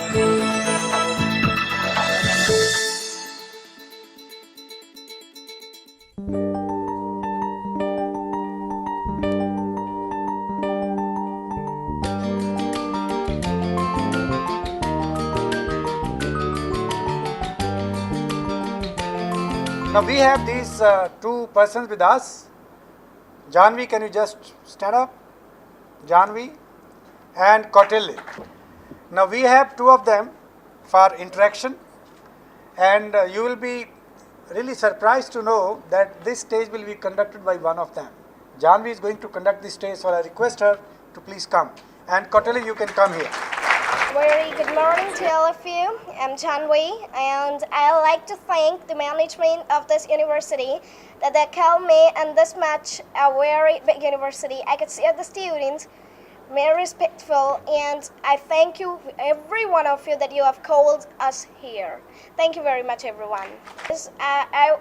Now we have these two persons with us. Janvi, can you just stand up? Janvi and Kautilya. Now we have two of them for interaction, and you will be really surprised to know that this stage will be conducted by one of them. Janvi is going to conduct this stage, so I request her to please come. And Kautilya, you can come here. Very good morning to all of you. I'm Janvi, and I'd like to thank the management of this university that they called me in this much a very big university. I could see the students very respectful, and I thank you, every one of you, that you have called us here. Thank you very much, everyone.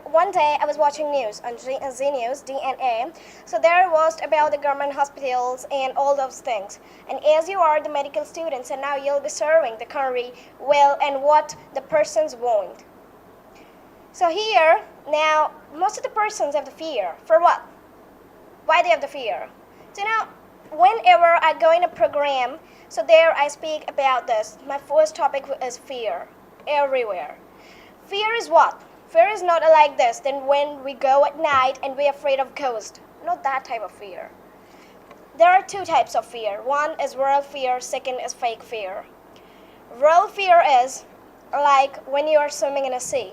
One day I was watching news on Z News, DNA. So there was about the government hospitals and all those things. And as you are the medical students, and now you'll be serving the country well and what the persons want. So here, now, most of the persons have the fear. For what? Why they have the fear? So now, whenever I go in a program, so there I speak about this. My first topic is fear, everywhere. Fear is what? Fear is not like this, then when we go at night and we're afraid of ghosts. Not that type of fear. There are two types of fear. One is real fear, second is fake fear. Real fear is like when you are swimming in a sea,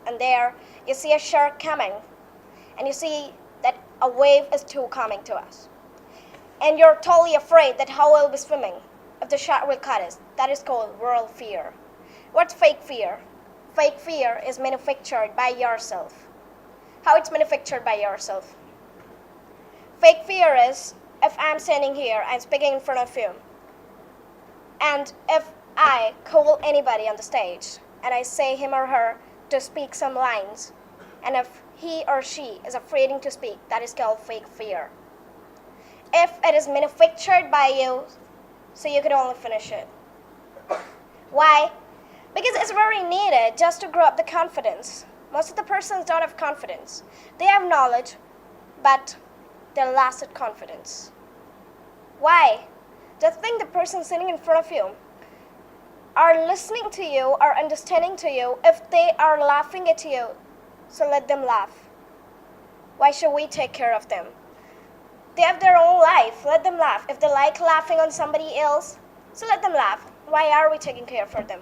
and there you see a shark coming, and you see that a wave is too coming to us. And you're totally afraid that how we'll be swimming if the shark will cut us. That is called real fear. What's fake fear? Fake fear is manufactured by yourself. How it's manufactured by yourself? Fake fear is, if I'm standing here, I'm speaking in front of you, and if I call anybody on the stage, and I say him or her to speak some lines, and if he or she is afraid to speak, that is called fake fear. If it is manufactured by you, so you can only finish it. Why? Because it's very needed just to grow up the confidence. Most of the persons don't have confidence. They have knowledge, but they're lost at confidence. Why? Just think the person sitting in front of you are listening to you, are understanding to you. If they are laughing at you, so let them laugh. Why should we take care of them? They have their own life. Let them laugh. If they like laughing on somebody else, so let them laugh. Why are we taking care for them?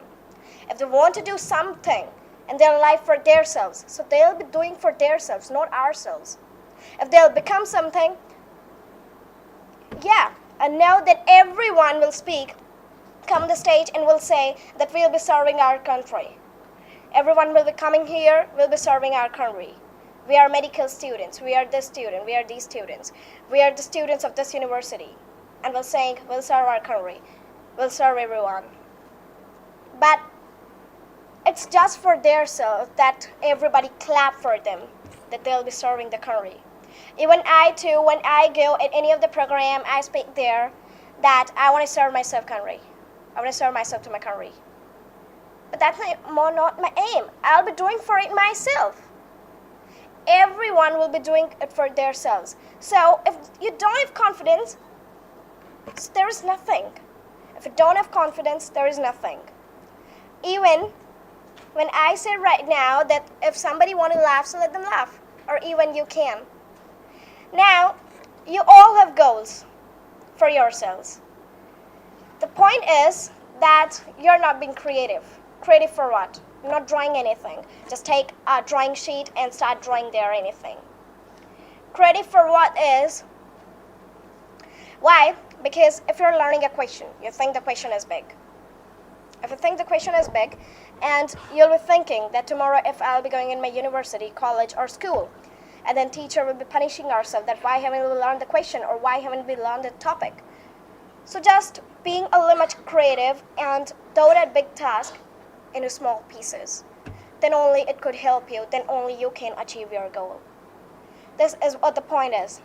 If they want to do something in their life for themselves, so they'll be doing for themselves, not ourselves. If they'll become something, yeah, and know that everyone will speak, come on the stage and will say that we'll be serving our country. Everyone will be coming here, will be serving our country. We are medical students, we are this student, we are these students. We are the students of this university. And we're saying, we'll serve our country, we'll serve everyone. But it's just for their self that everybody clap for them, that they'll be serving the country. Even I too, when I go at any of the program, I speak there that I want to serve myself country. I want to serve myself to my country. But that's not my aim. I'll be doing for it myself. Everyone will be doing it for themselves. So if you don't have confidence, there is nothing. If you don't have confidence, there is nothing. Even when I say right now that if somebody want to laugh, so let them laugh. Or even you can. Now, you all have goals for yourselves. The point is that you're not being creative. Creative for what? You're not drawing anything. Just take a drawing sheet and start drawing there anything. Creative for what is? Why? Because if you're learning a question, you think the question is big. If you think the question is big, and you'll be thinking that tomorrow if I'll be going in my university, college, or school, and then teacher will be punishing ourselves that why haven't we learned the question or why haven't we learned the topic. So just being a little much creative and do that big task into small pieces. Then only it could help you, then only you can achieve your goal. This is what the point is.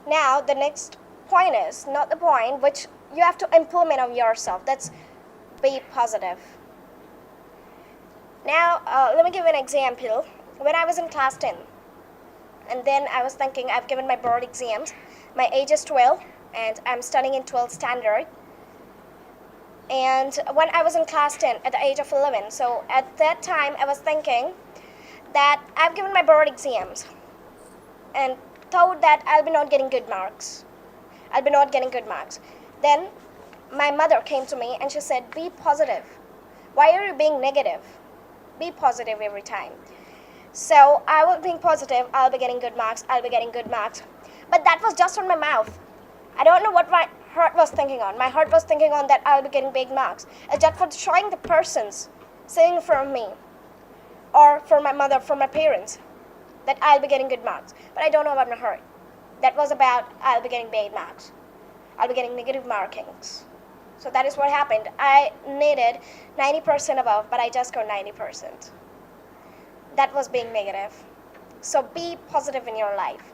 Now the next point is not the point which you have to implement on yourself. That's be positive. Now, let me give you an example. When I was in class 10, and then I was thinking, I've given my board exams. My age is 12, and I'm studying in 12th standard. And when I was in class 10, at the age of 11, so at that time, I was thinking that I've given my board exams, and thought that I'll be not getting good marks. Then my mother came to me and she said, be positive. Why are you being negative? Be positive every time. So I was being positive, I'll be getting good marks. But that was just on my mouth. I don't know what my heart was thinking on. My heart was thinking on that I'll be getting big marks. It's just for showing the persons sitting from me, or for my mother, for my parents, that I'll be getting good marks. But I don't know about my heart. That was about I'll be getting bad marks. I'll be getting negative markings. So that is what happened. I needed 90% above, but I just got 90%. That was being negative. So be positive in your life.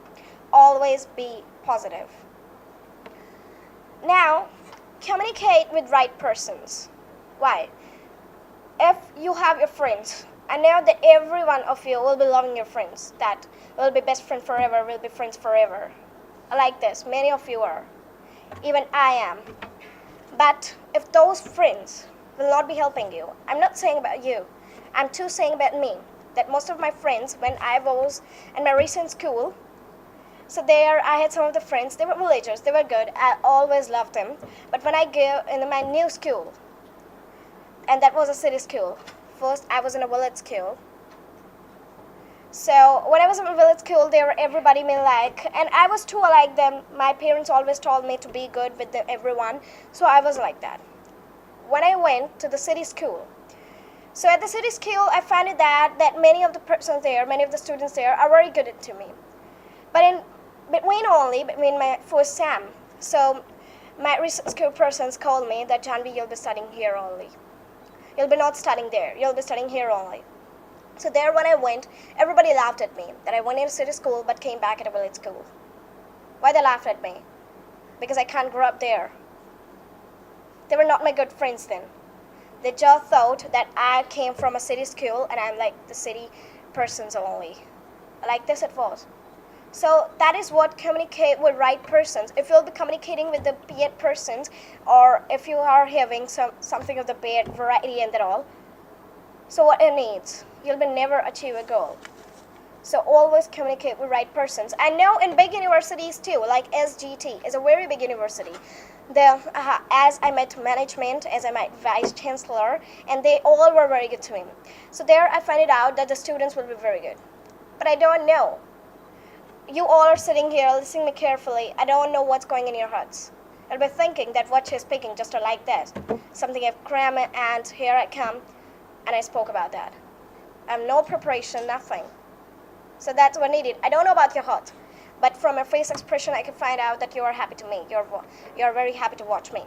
Always be positive. Now, communicate with right persons. Why? If you have your friends, I know that every one of you will be loving your friends, that will be best friend forever, will be friends forever. I like this. Many of you are. Even I am. But if those friends will not be helping you, I'm not saying about you, I'm too saying about me, that most of my friends, when I was in my recent school, so there I had some of the friends, they were villagers, they were good, I always loved them. But when I go in my new school, and that was a city school, first I was in a village school. So when I was in a village school, they were everybody me like, and I was too like them. My parents always told me to be good with everyone, so I was like that. When I went to the city school, so at the city school, I found it that many of the persons there, many of the students there are very good to me. But between my first sem, so my recent school persons called me that, Janvi, you'll be studying here only. You'll be not studying there, you'll be studying here only. So there when I went, everybody laughed at me, that I went in a city school but came back at a village school. Why they laughed at me? Because I can't grow up there. They were not my good friends then. They just thought that I came from a city school and I'm like the city persons only. Like this it was. So that is what communicate with right persons. If you'll be communicating with the bad persons, or if you are having something of the bad variety and that all, so what it needs, you'll be never achieve a goal. So always communicate with right persons. I know in big universities too, like SGT is a very big university. As I met management, as I met vice chancellor, and they all were very good to me. So there I find it out that the students will be very good. But I don't know. You all are sitting here listening me carefully. I don't know what's going in your hearts. I'll be thinking that what she's speaking just like that. Something I've crammed and here I come and I spoke about that. I have no preparation, nothing. So that's what needed. I don't know about your heart, but from your face expression I can find out that you are happy to me. You're very happy to watch me.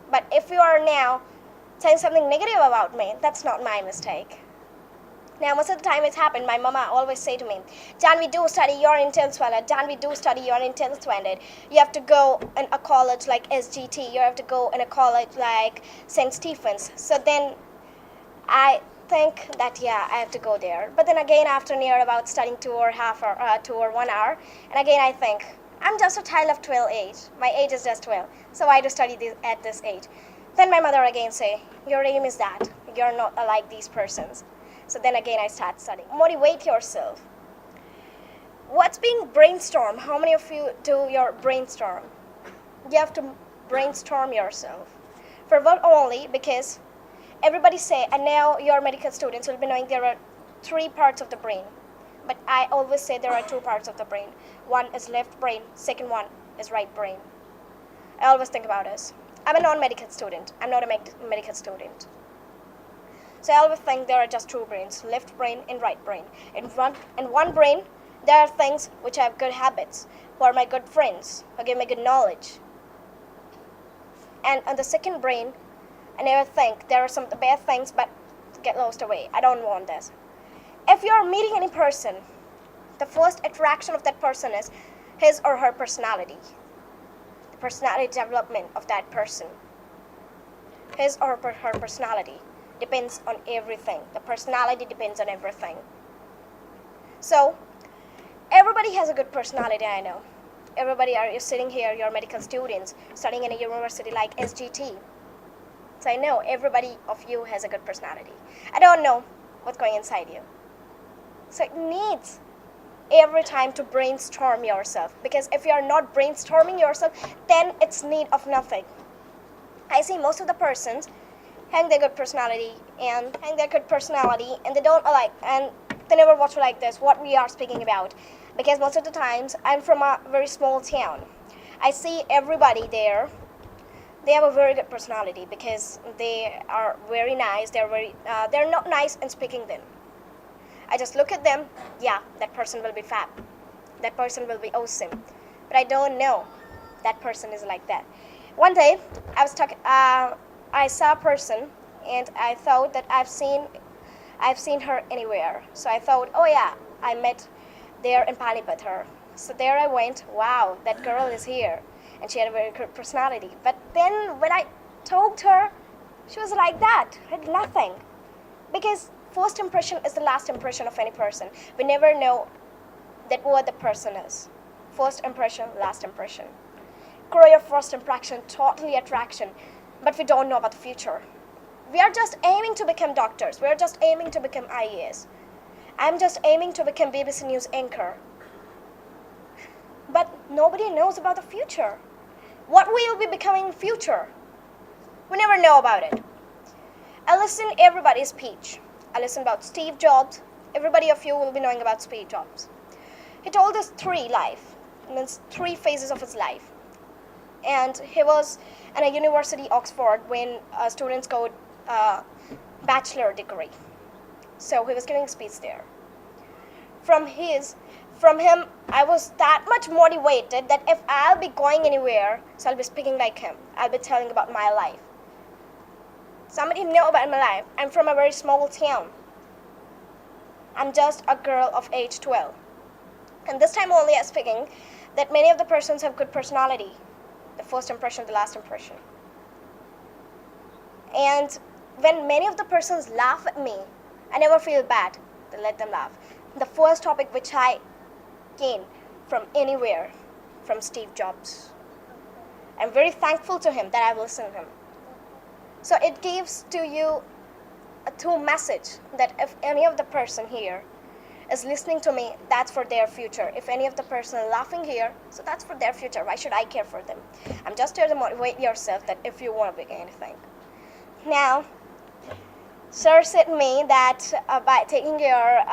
But if you are now saying something negative about me, that's not my mistake. Now, most of the time it's happened, my mama always say to me, Janvi, do study, you're in 10th standard. Janvi, do study, you're in 10th standard. You have to go in a college like SGT. You have to go in a college like St. Stephen's. So then I think that, yeah, I have to go there. But then again, after near about studying 2 or 1 hour, and again I think, I'm just a child of 12 age. My age is just 12. So why to study this at this age? Then my mother again say, your aim is that. You're not like these persons. So then again I start studying. Motivate yourself. What's being brainstorm? How many of you do your brainstorm? You have to brainstorm yourself. For what only? Because everybody say, and now your medical students will be knowing there are 3 parts of the brain. But I always say there are 2 parts of the brain. One is left brain, second one is right brain. I always think about this. I'm a non-medical student. I'm not a medical student. So I always think there are just 2 brains, left brain and right brain. In one brain, there are things which have good habits, who are my good friends, who give me good knowledge. And on the second brain, I never think there are some bad things, but get lost away. I don't want this. If you're meeting any person, the first attraction of that person is his or her personality, the personality development of that person. his or her personality depends on everything. The personality depends on everything. So everybody has a good personality, I know. Everybody are sitting here, you're medical students studying in a university like SGT. So I know everybody of you has a good personality. I don't know what's going inside you. So it needs every time to brainstorm yourself, because if you are not brainstorming yourself, then it's need of nothing. I see most of the persons hang their good personality and they don't like, and they never watch like this what we are speaking about, because most of the times I'm from a very small town. I see everybody there, they have a very good personality because they are very nice. They're not nice in speaking then. I just look at them, yeah, that person will be fab, that person will be awesome, but I don't know that person is like that. One day I saw a person and I thought that I've seen her anywhere. So I thought, oh yeah, I met there in Panipathar. So there I went, wow, that girl is here. And she had a very good personality. But then when I talked to her, she was like that, had nothing. Because first impression is the last impression of any person. We never know that what the person is. First impression, last impression. Grow your first impression, totally attraction. But we don't know about the future. We are just aiming to become doctors. We are just aiming to become IAS. I'm just aiming to become BBC News anchor. But nobody knows about the future. What we will be becoming in future? We never know about it. I listen to everybody's speech. I listen about Steve Jobs. Everybody of you will be knowing about Steve Jobs. He told us three phases of his life. And he was at a university, Oxford, when students go bachelor degree. So he was giving a speech there. From him, I was that much motivated that if I'll be going anywhere, so I'll be speaking like him. I'll be telling about my life. Somebody know about my life. I'm from a very small town. I'm just a girl of age 12. And this time only I'm speaking that many of the persons have good personality. The first impression, the last impression. And when many of the persons laugh at me, I never feel bad to let them laugh. The first topic which I gained from anywhere, from Steve Jobs. I'm very thankful to him that I've listened to him. So it gives to you a two message that if any of the person here is listening to me, that's for their future. If any of the person laughing here, so that's for their future. Why should I care for them? I'm just here to motivate yourself that if you want to be anything. Now, sir said to me that by taking your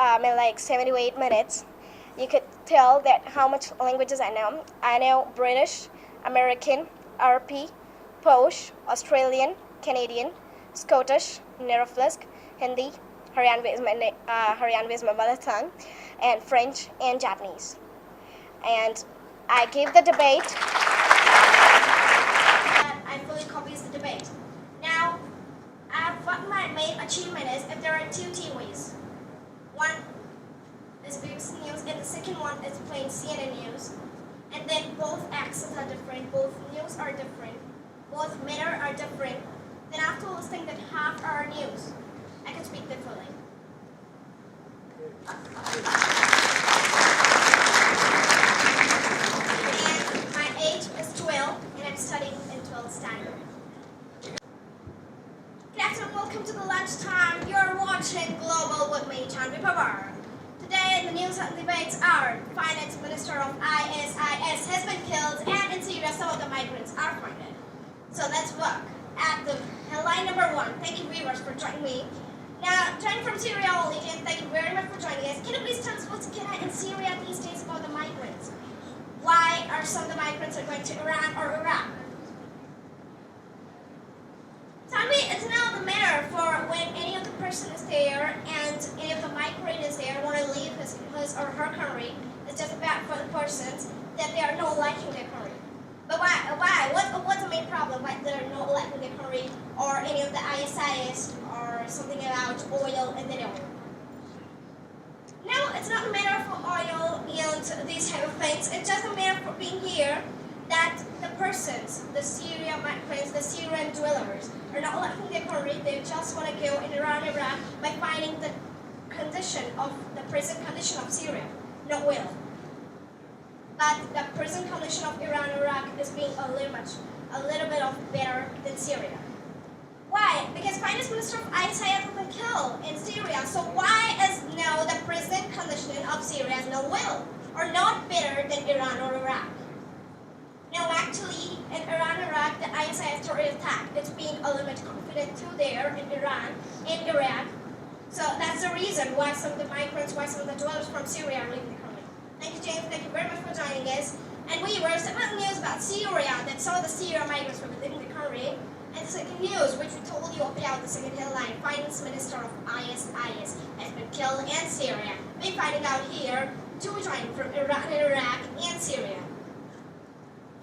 7 to 8 minutes, you could tell that how much languages I know. I know British, American, RP, Polish, Australian, Canadian, Scottish, Neroflisk, Hindi, Haryanvi is my mother tongue, and French and Japanese. And I gave the debate. I fully copies the debate. Now, what my main achievement is if there are two TVs. One is BBC News and the second one is plain CNN News. And then both accents are different, both news are different, both matter are different. Then after listening that half are news, I can speak differently. And my age is 12 and I'm studying in 12th standard. Good afternoon, welcome to the lunchtime. You're watching Global with me, Chanvi Pawar. Today, the news and debates are Finance Minister of ISIS has been killed and in Syria some of the migrants are funded. So let's look at the headline number 1. Thank you viewers for joining me. Now, joining from Syria only, and thank you very much for joining us. Can you please tell us what's going on in Syria these days about the migrants? Why are some of the migrants are going to Iran or Iraq? Tell me, it's now the matter for when any of the person is there and any of the migrant is there want to leave his or her country. It's just bad for the persons that they are not liking their country. But why? What's the main problem? Why they're not liking their country or any of the ISIS or something about oil and they don't? No, it's not a matter for oil and these type of things. It's just a matter for being here that the persons, the Syrian migrants, the Syrian dwellers, are not lacking their country. They just want to go in Iran, Iraq by finding the condition of the present condition of Syria, not will. But the present condition of Iran, Iraq is being a little bit of better than Syria. Why? Because Finance Minister of ISIS has been killed in Syria. So why is now the present condition of Syria is no will or not better than Iran or Iraq? No, actually, in Iran, Iraq, the ISIS terrorist attack is being a little bit confident too there in Iran, in Iraq. So that's the reason why some of the migrants, why some of the dwellers from Syria are leaving the country. Thank you, James. Thank you very much for joining us. And we were some news about Syria, that some of the Syrian migrants were leaving the country. And the second news, which we told you about, the second headline, Finance Minister of ISIS has been killed in Syria. We're finding out here, two joining from Iran and Iraq and Syria.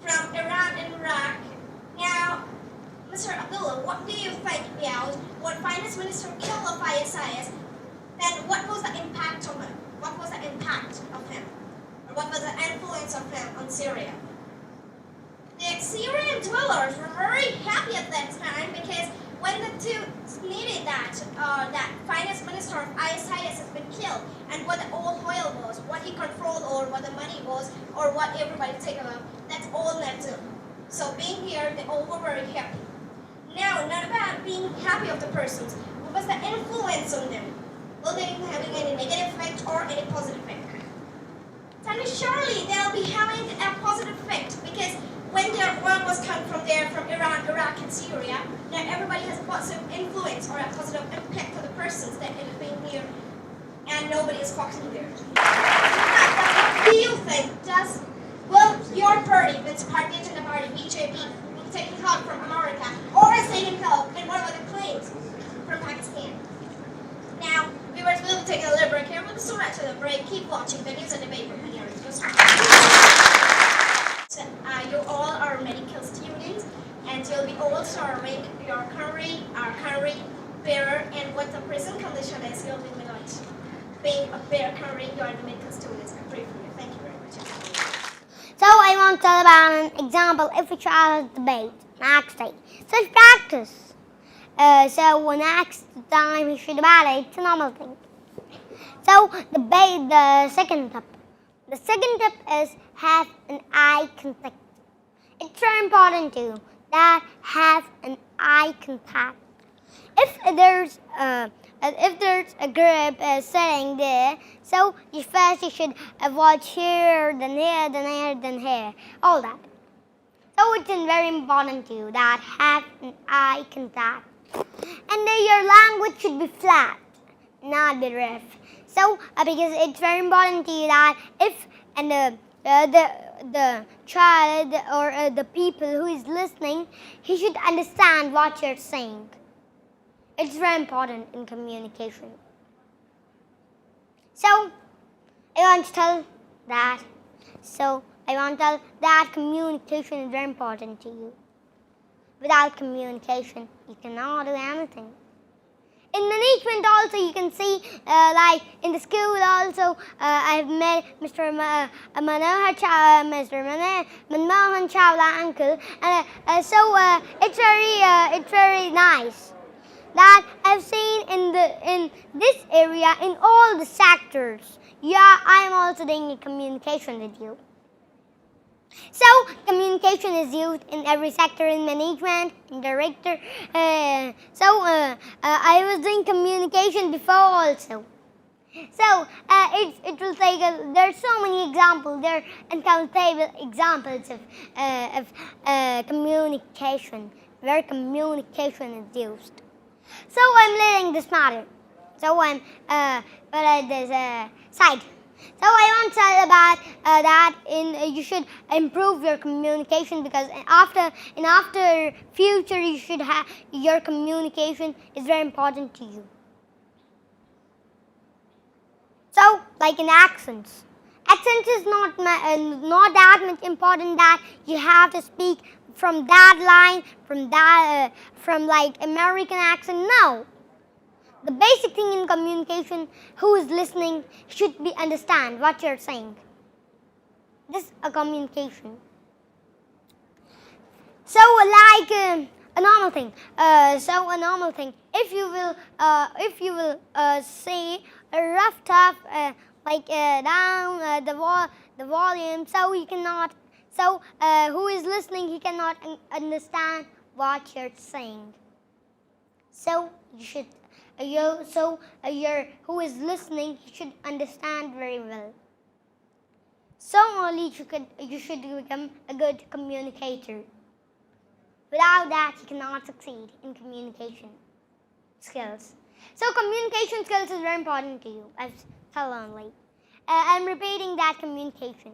From Iran and Iraq. Now, Mr. Abdullah, what do you think about when Finance Minister killed of ISIS? Then what was the impact of him? What was the impact of him? Or what was the influence of him on Syria? The Syrian dwellers were very happy at that time because when the two needed that Finance Minister of ISIS has been killed, and what the oil was, what he controlled, or what the money was, or what everybody take about, that's all left to him. So being here, they all were very happy. Now, not about being happy of the persons, what was the influence on them? Will they be having any negative effect or any positive effect? And surely they'll be having a positive effect because when their oil was come from there, from Iran, Iraq, and Syria, now everybody has a positive influence or a positive impact on the persons that have been here, and nobody is talking there. Do you think will your party, which party in the party, BJP, be taking help from America, or is taking help in one of the claims from Pakistan? Now, viewers, we'll be taking a little break here. We'll be so much of the break. Keep watching the news and debate with me. You all are medical students, and you'll be all serving your country, our country, better, and what the present condition is. You'll be like being a better country. You are the medical students. I pray for you. Thank you very much. So I want to tell about an example if a child has debate next day. So it's practice. So next time he should debate, it's a normal thing. So debate the second tip. The second tip is have an eye contact. It's very important too that have an eye contact. If there's a group sitting there, so you should avoid here, then here, then here, then here, all that. So it's very important to you that have an eye contact. And then your language should be flat, not be rough. So because it's very important to you that if the child or the people who is listening, he should understand what you're saying. It's very important in communication. So I want to tell that. Communication is very important to you. Without communication, you cannot do anything. In management also, you can see, like in the school also, I've met Mr. Manohar Manmohan Chawla uncle, and so it's very nice that I've seen in this area, in all the sectors. Yeah, I'm also doing a communication with you. So communication is used in every sector, in management, in director. I was doing communication before also. So it will take. There are so many examples. There are uncountable examples of communication, where communication is used. So I'm leading this matter. So I'm at this side. So I want to tell about that you should improve your communication, because after future you should have your communication is very important to you. So like in accents is not that much important that you have to speak from that line, from like American accent. No. The basic thing in communication, who is listening should be understand what you're saying. This is a communication. So like a normal thing. A normal thing. If you will say a rough tough down the volume, so you cannot. So who is listening, he cannot understand what you're saying. So you should. Who is listening, he should understand very well. So only you should become a good communicator. Without that, you cannot succeed in communication skills. So communication skills is very important to you, as tell only. I'm repeating that communication.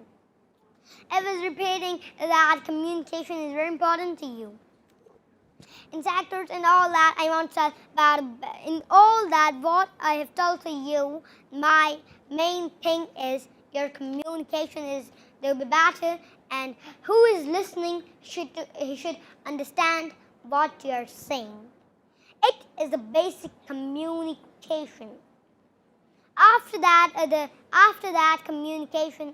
I was repeating that communication is very important to you. In sectors and all that, I want to tell about in all that what I have told to you. My main thing is your communication is will be better, and who is listening he should understand what you are saying. It is the basic communication. After that communication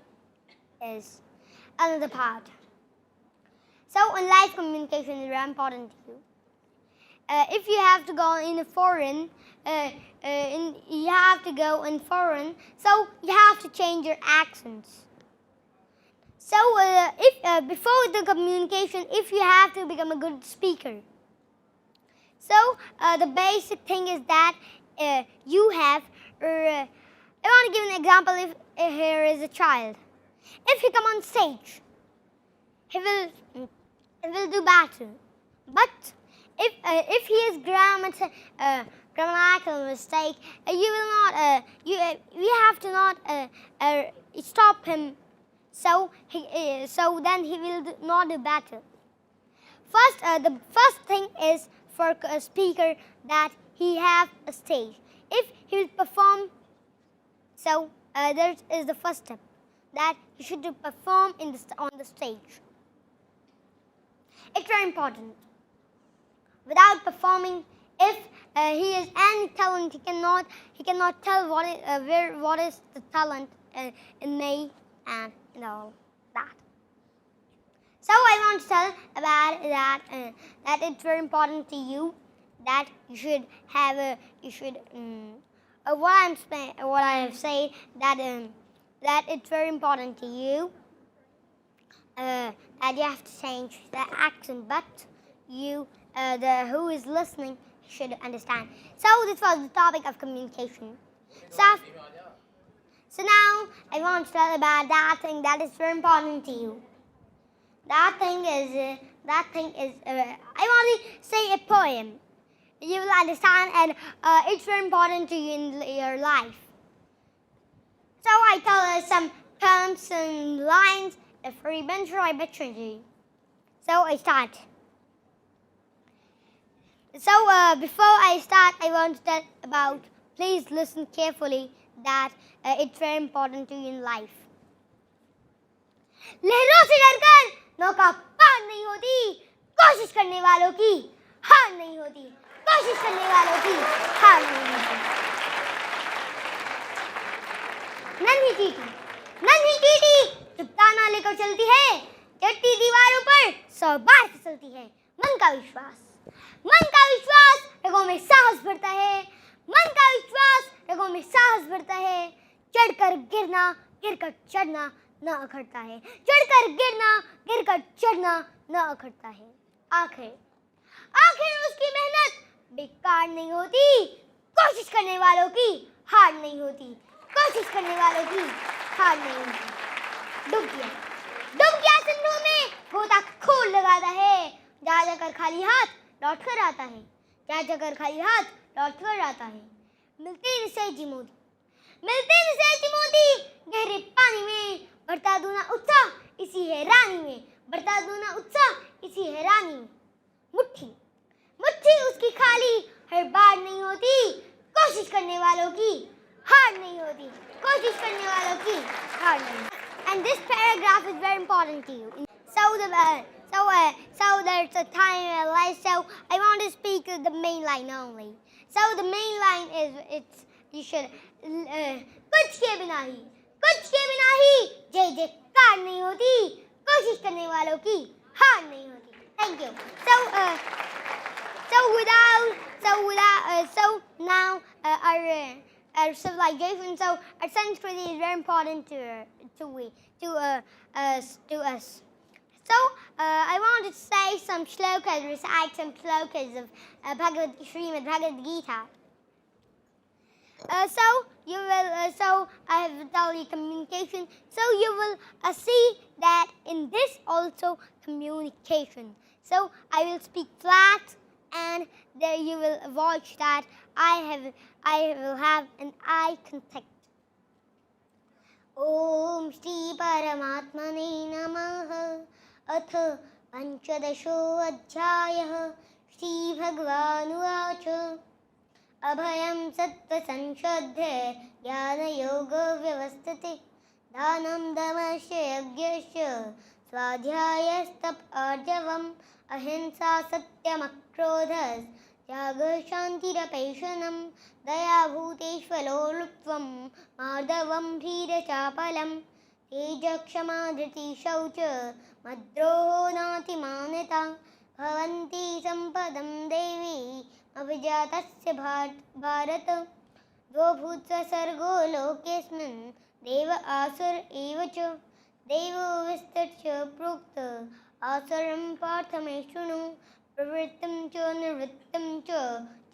is another part. So in life, communication is very important to you. If you have to go in a foreign, you have to go in foreign, so you have to change your accents. So if before the communication, if you have to become a good speaker, so the basic thing is that you have. I want to give an example. If here is a child, if he come on stage, he will do better. But if he is grammatical mistake, you will not. We have to not stop him. So then he will not do better. First, the first thing is for a speaker that he have a stage. If he will perform, so that is the first step, that he should perform on the stage. It's very important. Without performing, if he has any talent, he cannot tell what is the talent in me and all that. So I want to tell about that that it's very important to you that you should have what I have said that it's very important to you that you have to change the accent, but you who is listening should understand. So this was the topic of communication. So now I want to tell about that thing that is very important to you. That thing is I want to say a poem. You will understand, and it's very important to you in your life. So I tell us some poems and lines for Ibn Rushd. So I start. So before I start, I want to tell about, please listen carefully, that it's very important to you in life. लहरों से डरकर नौका पार नहीं होती, कोशिश करने वालों की हार नहीं होती, कोशिश करने वालों की हार नहीं होती. नन्ही टीटी जब ताना लेकर चलती है, चढ़ती दीवारों पर 100 बार फिसलती है. मन का विश्वास रगों में साहस भरता है. मन का विश्वास रगों में साहस भरता है. चढ़कर गिरना, गिरकर चढ़ना न अखड़ता है. चढ़कर गिरना, गिरकर चढ़ना न अखड़ता है. आखिर उसकी मेहनत बेकार नहीं होती, कोशिश करने वालों की हार नहीं होती, कोशिश करने वालों की हार नहीं होती. डूब गया सिंधु में गोता खोल लगाता है. जा जाकर खाली हाथ लौट कर आता है. जा जाकर खाली हाथ लौट कर आता है. मिलते निसेजी मोती गहरे पानी में, बढ़ता दूना उत्साह इसी हैरानी में, बढ़ता दूना उत्साह इसी हैरानी में. मुट्ठी उसकी खाली हर बार नहीं होती, कोशिश करने वालों की हार नहीं होती, कोशिश करने वालों की हार नहीं. And this paragraph is very important to you. So there's a time left, so I want to speak the main line only. So the main line is you should कुछ के बिना ही जय जयकार नहीं होती, कोशिश करने वालों की हार नहीं होती. Thank you. So now our civilization. So our Sanskriti is very important to us. So I want to say some shlokas, recite some shlokas of Srimad Bhagavad Gita. So I have telecommunication. So you will see that in this also communication. So I will speak flat, and there you will watch that I will have an eye contact. Om Shri Paramatmane Namaha. Ath Panchadasho Adhyayah. Shri Bhagavanuvacha. Abhayam Sattva Sanshadhe Jnana Yoga Vyavasthite Dhanam Damasya Yagyasya Swadhyayastap Arjavam Ahimsa Satyam Akrodhas Tyaga Shantirapeshanam Daya Bhuteshvalolupvam Madhavam Bhira Chapalam Teja Kshama Dhriti Shaucha Madroho Nati Manita Bhavanti Sampadam Devi अभिजातस्य Bharat द्वभूत सर्गो लोकेस्मिन् देव आसुर एव च देवो विस्तृत्य प्रोक्त आसुरं पार्थ मे शृणु प्रवृत्तिं च निवृत्तिं च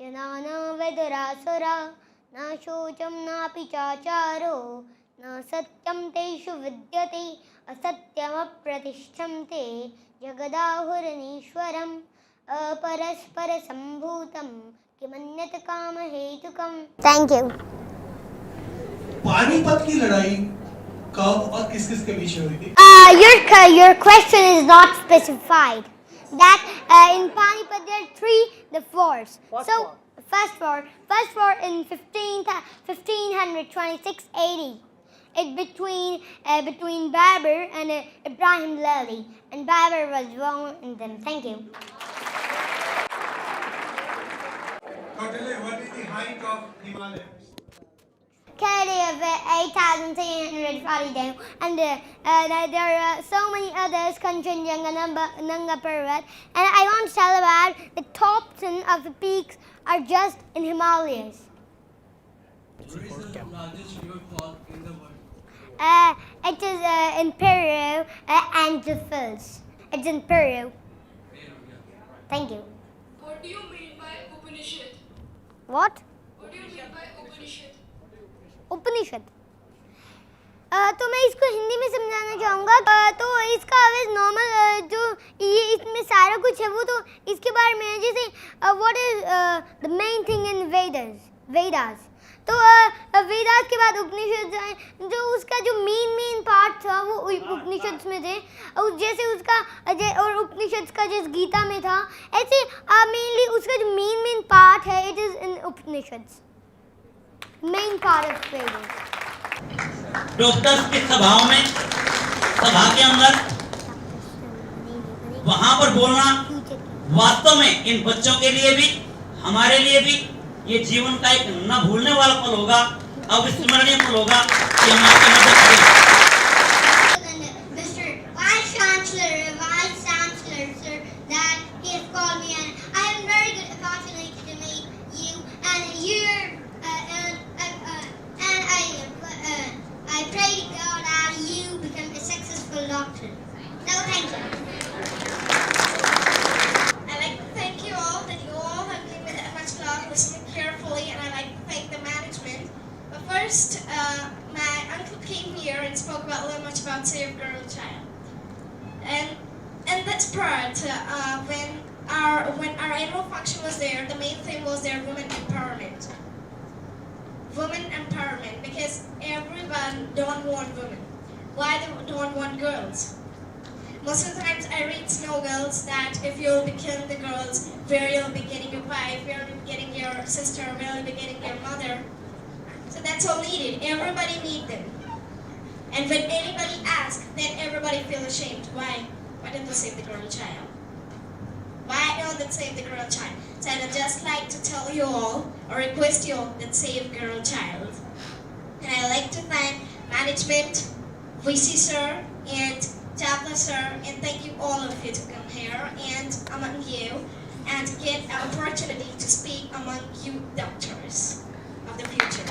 जनाना वेदरासुरा न शोचं नापि चाचारो न सत्यं तेषु विद्यते असत्यमप्रतिष्ठं ते जगदाहुरनीश्वरम् अपरस्पर संभूतम किमन्यत काम हेतुकम. Thank you. पानीपत की लड़ाई कब और किस किस के बीच में हुई थी? Your question is not specified. That in Panipat there are the fours. First war in 1526 AD. It between Babur and Ibrahim Lodi, and Babur was wrong in them. Thank you. Kautilya, what is the height of Himalayas? Currently of 8,340 and there are so many others, Kanchenjunga, Nanga Parvat, and I want to tell about the top 10 of the peaks are just in Himalayas. Where is the largest river fall in the world? It is in Peru, Angel Falls. It's in Peru. Thank you. What do you mean by Upanishad? What? What do you mean by Upanishad? उपनिषद. तो मैं इसको हिंदी में समझाना चाहूँगा. तो इसका आवाज़ normal जो ये इसमें सारा कुछ है वो तो इसके बारे में है. जैसे what is the main thing in Vedas. तो वेदास के बाद उपनिषद जो उसका जो मेन पार्ट था वो उपनिषद में थे. और जैसे उसका और उपनिषद का जैसे गीता में था ऐसे मेनली उसका जो मेन पार्ट है it is in Upanishad. Main part of Vedas. Doctors की सभाओं में सभा के अंदर वहां पर बोलना वास्तव में इन बच्चों के लिए भी हमारे लिए भी ये जीवन का एक न भूलने वाला पल होगा, अविस्मरणीय पल होगा कि हम आपके मदद करें. Mr. Vice Chancellor, sir, that he has called me, and I am very good opportunity to meet you, and I pray to God that you become a successful doctor. So thank you. I'd like to thank you all that you all have given me that much love, listening carefully, and I'd like to thank the management. But first, my uncle came here and spoke about a little much about Save Girl Child. And that's part when our annual function was there, the main thing was their women empowerment. Women empowerment, because everyone don't want women. Why they don't want girls? Most of the times I read Snow Girls that if you'll be killing the girls, where you'll be getting your wife, where you'll be getting your sister, where you'll be getting your mother. So that's all needed. Everybody needs them. And when anybody asks, then everybody feels ashamed. Why? Why didn't they save the girl child? Why don't they save the girl child? So I'd just like to tell you all, or request you all, that save girl child. And I'd like to thank management, VC sir, and God bless her, and thank you all of you to come here and among you and get an opportunity to speak among you doctors of the future.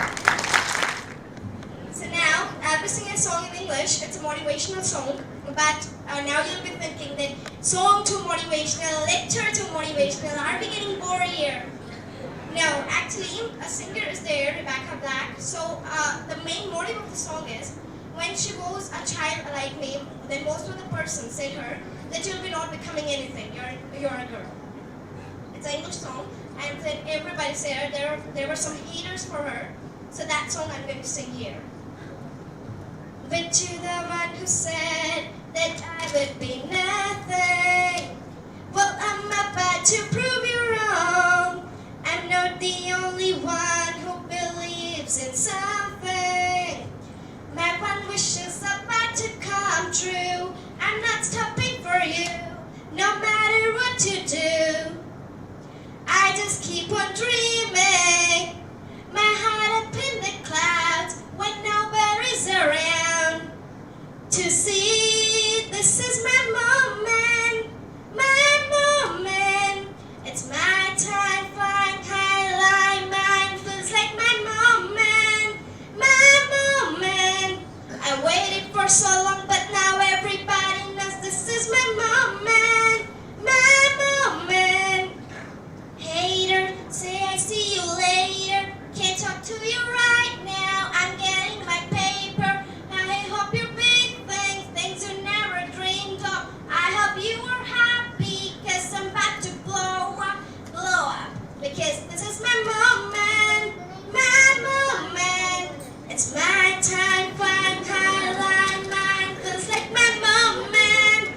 So now, I'll be singing a song in English. It's a motivational song, but now you'll be thinking that song to motivational, lecture to motivational, are we getting bored here? No, actually, a singer is there, Rebecca Black. So the main motive of the song is, when she was a child like me, then most of the persons said her that you'll be not becoming anything. You're a girl. It's an English song, and then everybody said there were some haters for her. So that song I'm going to sing here. But to the one who said that I would be nothing, well, I'm about to prove you wrong. I'm not the only one who believes in something. My one wish is about to come true. I'm not stopping for you, no matter what you do. I just keep on dreaming, my heart up in the clouds when nobody's around. To see, this is my moment, it's my time, flying high, line, mine feels like my moment. I waited for so long, but now everybody knows this is my moment. Hater, say I see you later. Can't talk to you right now. I'm getting my paper. I hope you're big things you never dreamed of. I hope you are happy, cause I'm about to blow up. Because this is my moment. It's my time, flying high, line, mine feels like my moment.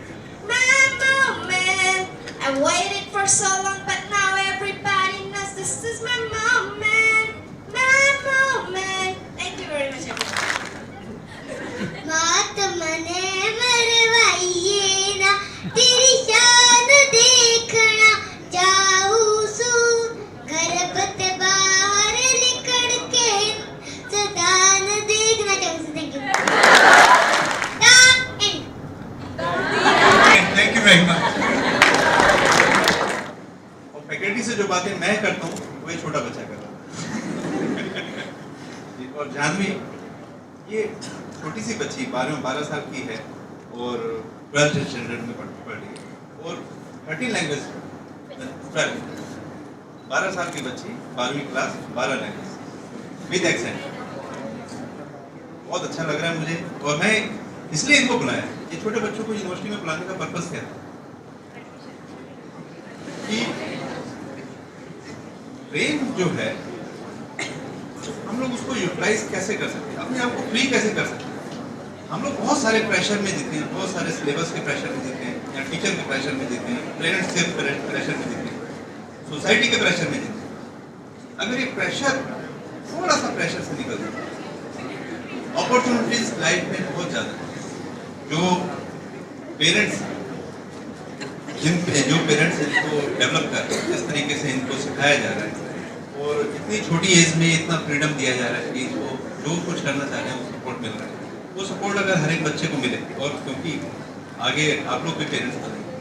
I waited for so long, but now everybody knows this is my moment. Thank you very much, everyone. मात मने मरवाइए ना, तेरी शान देखना चाहूं सू, गर्भत बाहर निकल के सदा न देखना चाहूं सू. Thank you. Thank you very much. और फैकल्टी से जो बातें मैं करता हूँ वो ये छोटा बच्चा कर रहा है. और जानवी, ये छोटी सी बच्ची 12 साल की है और 12th स्टैंडर्ड में पढ़ रही है और 13 लैंग्वेज 12 साल की बच्ची 12वीं क्लास 12 लैंग्वेज विद एक्सेंट. बहुत अच्छा लग रहा है मुझे और मैं इसलिए इनको बुलाया. ये छोटे बच्चों को यूनिवर्सिटी में बुलाने का पर्पस क्या था कि ब्रेन जो है हम लोग उसको यूटिलाइज कैसे कर सकते हैं, अपने आप को फ्री कैसे कर सकते हैं. हम लोग बहुत सारे प्रेशर में जीते हैं, बहुत सारे सिलेबस के प्रेशर में जीते हैं या टीचर के प्रेशर में जीते हैं, पेरेंट्स के प्रेशर में जीते हैं, सोसाइटी के प्रेशर में जीते हैं. अगर ये प्रेशर थोड़ा सा प्रेशर से निकल जाए, अपॉर्चुनिटीज लाइफ में बहुत ज़्यादा है. जो पेरेंट्स इनको डेवलप कर रहे हैं, जिस तरीके से इनको सिखाया जा रहा है और इतनी छोटी एज में इतना फ्रीडम दिया जा रहा है कि इनको जो कुछ करना चाह रहे हैं वो सपोर्ट मिल रहा है. वो सपोर्ट अगर हर एक बच्चे को मिले और क्योंकि आगे आप लोग भी पेरेंट्स बनेंगे,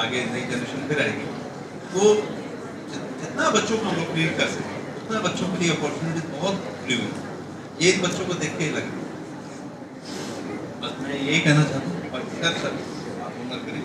आगे नई जनरेशन फिर आएगी, तो जितना बच्चों को हम लोग क्रिएट कर सकें उतना बच्चों के लिए अपॉर्चुनिटी बहुत खुली हुई है. ये इन बच्चों को देख के ही लगे. बस मैं यही कहना चाहता हूँ और सर आप उम्र करें.